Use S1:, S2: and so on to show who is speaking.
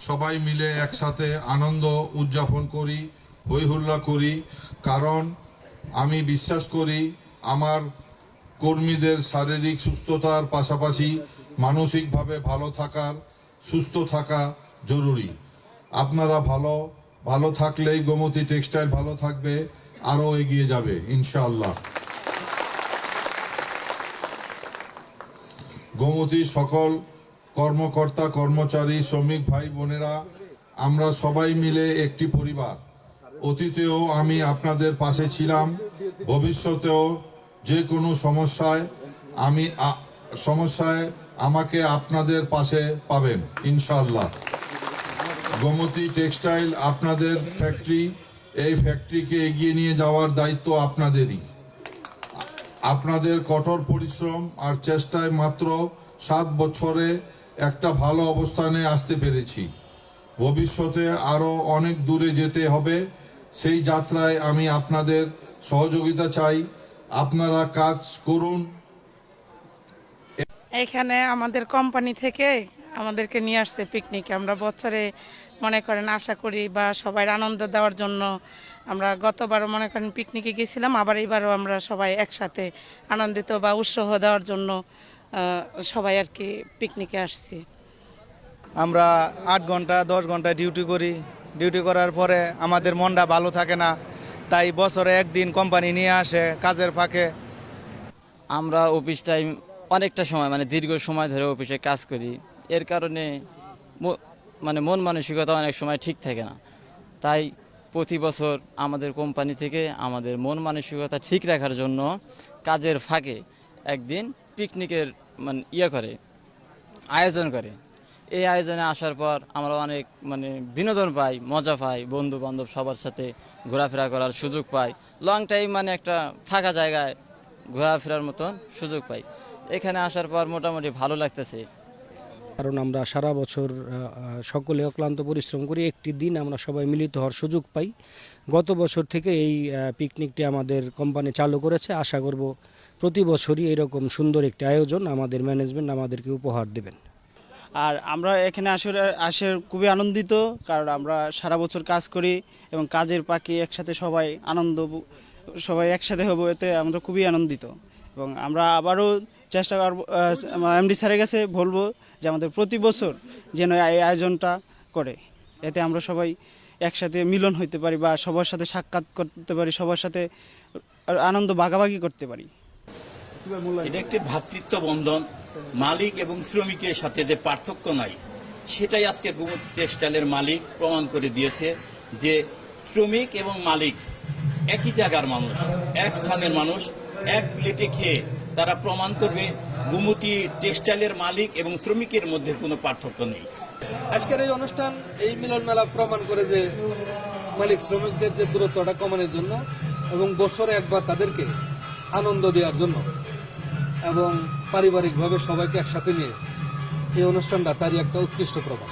S1: সবাই মিলে একসাথে আনন্দ উদযাপন করি, হইহুল্লা করি। কারণ আমি বিশ্বাস করি আমার কর্মীদের শারীরিক সুস্থতার পাশাপাশি মানসিকভাবে ভালো থাকার, সুস্থ থাকা জরুরি। আপনারা ভালো থাকলেই গোমতী টেক্সটাইল ভালো থাকবে, আরও এগিয়ে যাবে ইনশাআল্লাহ। গোমতীর সকল কর্মকর্তা, কর্মচারী, শ্রমিক ভাই বোনেরা, আমরা সবাই মিলে একটি পরিবার। অতীতেও আমি আপনাদের পাশে ছিলাম, ভবিষ্যতেও যে কোনো সমস্যায় আমাকে আপনাদের পাশে পাবেন ইনশাআল্লাহ। গোমতী টেক্সটাইল আপনাদের ফ্যাক্টরি, এই ফ্যাক্টরিকে এগিয়ে নিয়ে যাওয়ার দায়িত্ব আপনাদেরই। আপনাদের কঠোর পরিশ্রম আর চেষ্টায় মাত্র 7 বছরে একটা ভালো অবস্থানে আসতে পেরেছি। ভবিষ্যতে আরও অনেক দূরে যেতে হবে। সেই যাত্রায় আমি আপনাদের সহযোগিতা চাই। আপনারা কাজ করুন।
S2: এখানে আমাদের কোম্পানি থেকে আমাদেরকে নিয়ে আসছে পিকনিকে। আমরা বছরে মনে করেন আশা করি বা সবাই আনন্দ দেওয়ার জন্য আমরা গতবারও মনে করেন পিকনিকে গেছিলাম, আবার এবারও আমরা সবাই একসাথে আনন্দিত বা উৎসাহ দেওয়ার জন্য সবাই আর কি পিকনিকে আসছি।
S3: আমরা 8 ঘন্টা 10 ঘন্টা ডিউটি করি। ডিউটি করার পরে আমাদের মনটা ভালো থাকে না, তাই বছরে একদিন কোম্পানি নিয়ে আসে কাজের ফাঁকে।
S4: আমরা অফিস টাইম অনেকটা সময় দীর্ঘ সময় ধরে অফিসে কাজ করি, এর কারণে মন মানসিকতা অনেক সময় ঠিক থাকে না। তাই প্রতি বছর আমাদের কোম্পানি থেকে আমাদের মন মানসিকতা ঠিক রাখার জন্য কাজের ফাঁকে একদিন পিকনিকের আয়োজন করে। এই আয়োজনে আসার পর আমরা অনেক বিনোদন পাই, মজা পাই, বন্ধু বান্ধব সবার সাথে ঘোরাফেরা করার সুযোগ পাই। লং টাইম একটা ফাঁকা জায়গায় ঘোরাফেরার মতন সুযোগ পাই। এখানে আসার পর মোটামুটি ভালো লাগতেছে।
S5: কারণ আমরা সারা বছর সকলে অক্লান্ত পরিশ্রম করি, একটি দিন আমরা সবাই মিলিত হওয়ার সুযোগ পাই। গত বছর থেকে এই পিকনিকটি আমাদের কোম্পানি চালু করেছে। আশা করব প্রতি বছরই এরকম সুন্দর একটি আয়োজন আমাদের ম্যানেজমেন্ট আমাদেরকে উপহার দেবেন।
S6: আর আমরা এখানে আসে খুবই আনন্দিত, কারণ আমরা সারা বছর কাজ করি এবং কাজের ফাঁকে একসাথে সবাই একসাথে হবো, এতে আমরা খুবই আনন্দিত। এবং আমরা আবারও চেষ্টা করব, এমডি স্যারের কাছে বলবো যে আমাদের প্রতি বছর যেন এই আয়োজনটা করে, এতে আমরা সবাই একসাথে মিলন হইতে পারি বা সবার সাথে সাক্ষাৎ করতে পারি, সবার সাথে আনন্দ ভাগাভাগি করতে পারি।
S7: এটা একটি ভ্রাতৃত্ব বন্ধন, মালিক এবং শ্রমিকের সাথে যে পার্থক্য নাই, সেটাই আজকে গোমতী টেক্সটাইলের মালিক প্রমাণ করে দিয়েছে যে শ্রমিক এবং মালিক একই জায়গার মানুষ, এক স্থানের মানুষ, এক প্লেটে খেয়ে তারা প্রমাণ করবে গোমতী টেক্সটাইলের মালিক এবং শ্রমিকের মধ্যে কোনো পার্থক্য নেই।
S8: আজকের এই অনুষ্ঠান, এই মিলন মেলা প্রমাণ করে যে মালিক শ্রমিকদের যে দূরত্বটা কমানোর জন্য এবং বছরে একবার তাদেরকে আনন্দ দেওয়ার জন্য এবং পারিবারিকভাবে সবাইকে একসাথে নিয়ে এই অনুষ্ঠানটা তারই একটা উৎকৃষ্ট প্রমাণ।